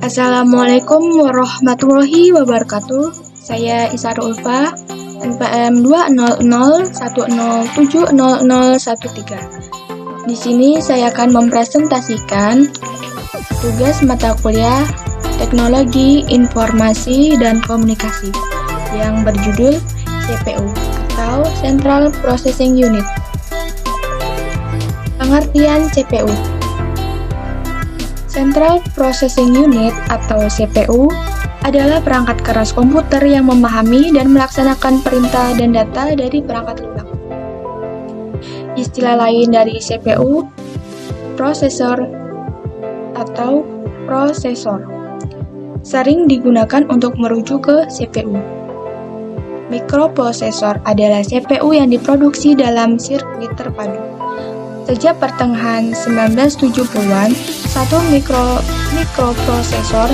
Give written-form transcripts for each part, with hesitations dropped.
Assalamualaikum warahmatullahi wabarakatuh. Saya Isarul Ulfa, NPM 20010070013. Di sini saya akan mempresentasikan tugas mata kuliah Teknologi Informasi dan Komunikasi yang berjudul CPU atau Central Processing Unit. Pengertian CPU. Central Processing Unit atau CPU adalah perangkat keras komputer yang memahami dan melaksanakan perintah dan data dari perangkat lunak. Istilah lain dari CPU, prosesor atau prosesor, sering digunakan untuk merujuk ke CPU. Mikroprosesor adalah CPU yang diproduksi dalam sirkuit terpadu. Sejak pertengahan 1970-an, satu mikroprosesor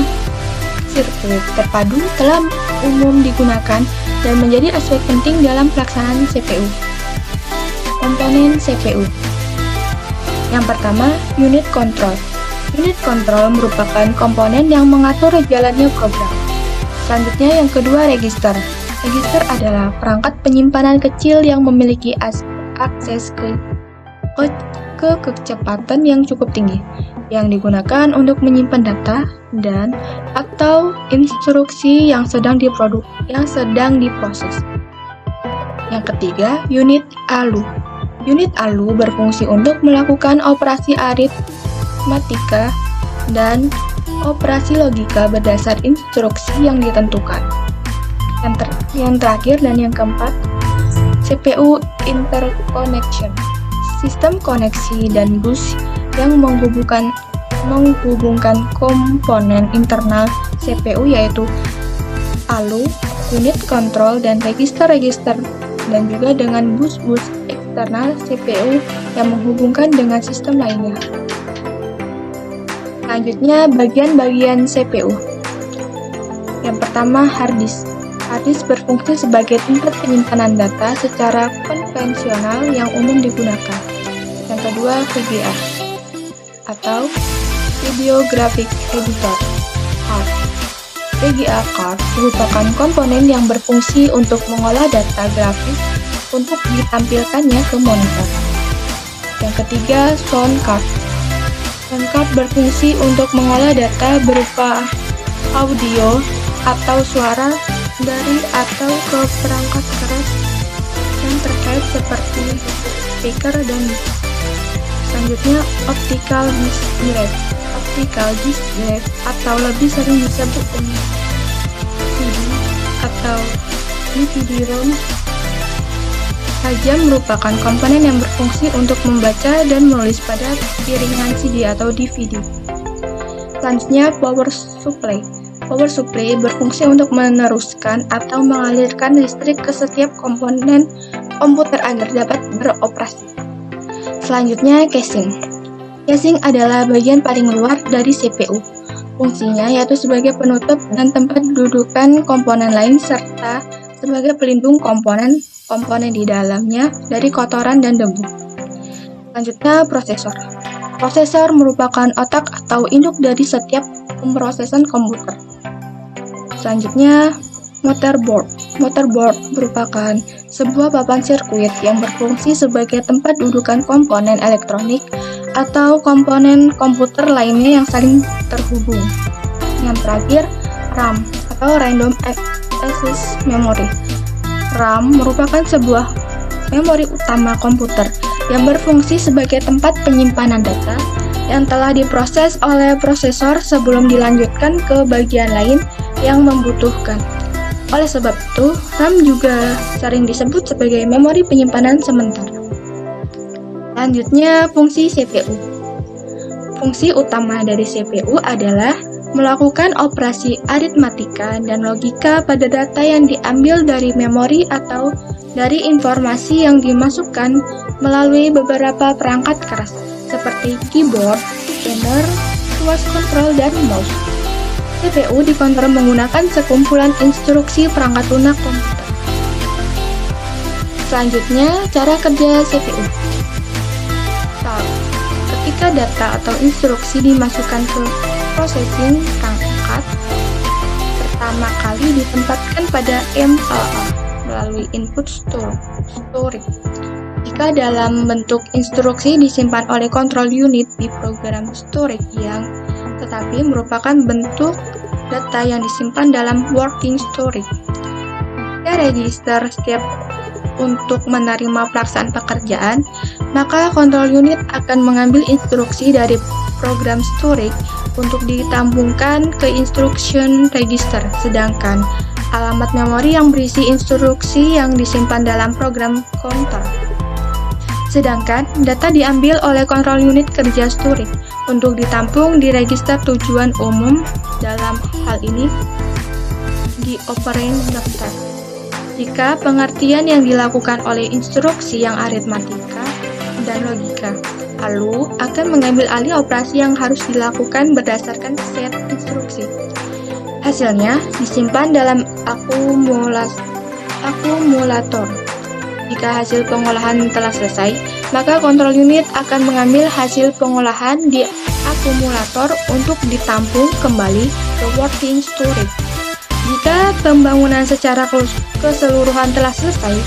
sirkuit terpadu telah umum digunakan dan menjadi aspek penting dalam pelaksanaan CPU. Komponen CPU. Yang pertama, unit control. Unit control merupakan komponen yang mengatur jalannya program. Selanjutnya yang kedua, register. Register adalah perangkat penyimpanan kecil yang memiliki akses ke kecepatan yang cukup tinggi, yang digunakan untuk menyimpan data dan atau instruksi yang sedang diproses. Yang ketiga, unit ALU. Unit ALU berfungsi untuk melakukan operasi aritmatika dan operasi logika berdasar instruksi yang ditentukan. Yang terakhir dan yang keempat, CPU interconnection. Sistem koneksi dan bus yang menghubungkan komponen internal CPU yaitu ALU, unit kontrol, dan register-register, dan juga dengan bus-bus eksternal CPU yang menghubungkan dengan sistem lainnya. Selanjutnya, bagian-bagian CPU. Yang pertama, hard disk. Hard disk berfungsi sebagai tempat penyimpanan data secara konvensional yang umum digunakan. Yang kedua, VGA atau Video Graphic Editor Card. VGA card merupakan komponen yang berfungsi untuk mengolah data grafis untuk ditampilkannya ke monitor. Yang ketiga, sound card. Sound card berfungsi untuk mengolah data berupa audio atau suara dari atau ke perangkat keras yang terkait seperti speaker dan mic. Selanjutnya, optical disk drive. Optical disk drive atau lebih sering disebut dengan CD atau DVD-ROM saja merupakan komponen yang berfungsi untuk membaca dan menulis pada piringan CD atau DVD. Selanjutnya, power supply. Power supply berfungsi untuk meneruskan atau mengalirkan listrik ke setiap komponen komputer agar dapat beroperasi. Selanjutnya, casing. Casing adalah bagian paling luar dari CPU. Fungsinya yaitu sebagai penutup dan tempat dudukan komponen lain serta sebagai pelindung komponen di dalamnya dari kotoran dan debu. Selanjutnya, prosesor. Prosesor merupakan otak atau induk dari setiap pemrosesan komputer. Selanjutnya, motherboard. Motherboard merupakan sebuah papan sirkuit yang berfungsi sebagai tempat dudukan komponen elektronik atau komponen komputer lainnya yang saling terhubung. Yang terakhir, RAM atau Random Access Memory. RAM merupakan sebuah memori utama komputer yang berfungsi sebagai tempat penyimpanan data yang telah diproses oleh prosesor sebelum dilanjutkan ke bagian lain yang membutuhkan. Oleh sebab itu, RAM juga sering disebut sebagai memori penyimpanan sementara. Selanjutnya, fungsi CPU. Fungsi utama dari CPU adalah melakukan operasi aritmatika dan logika pada data yang diambil dari memori atau dari informasi yang dimasukkan melalui beberapa perangkat keras seperti keyboard, scanner, tuas kontrol, dan mouse. CPU dikontrol menggunakan sekumpulan instruksi perangkat lunak komputer. Selanjutnya, cara kerja CPU. Ketika data atau instruksi dimasukkan ke processing perangkat, pertama kali ditempatkan pada MLA melalui input storage. Jika dalam bentuk instruksi disimpan oleh control unit di program storage tetapi merupakan bentuk data yang disimpan dalam working storage. Jika register setiap untuk menerima pelaksanaan pekerjaan, maka control unit akan mengambil instruksi dari program storage untuk ditambungkan ke instruction register, sedangkan alamat memori yang berisi instruksi yang disimpan dalam program counter. Sedangkan data diambil oleh control unit kerja storage untuk ditampung di register tujuan umum, dalam hal ini di operand daftar. Jika pengertian yang dilakukan oleh instruksi yang aritmatika dan logika, lalu akan mengambil alih operasi yang harus dilakukan berdasarkan set instruksi. Hasilnya disimpan dalam akumulator. Jika hasil pengolahan telah selesai, maka control unit akan mengambil hasil pengolahan di akumulator untuk ditampung kembali ke working storage. Jika pembangunan secara keseluruhan telah selesai,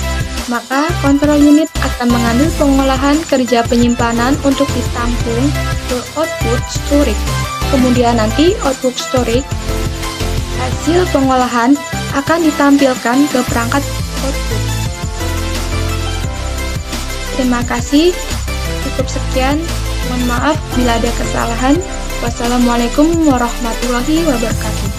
maka control unit akan mengambil pengolahan kerja penyimpanan untuk ditampung ke output storage. Kemudian nanti output storage, hasil pengolahan akan ditampilkan ke perangkat output. Terima kasih, cukup sekian. Mohon maaf bila ada kesalahan. Wassalamualaikum warahmatullahi wabarakatuh.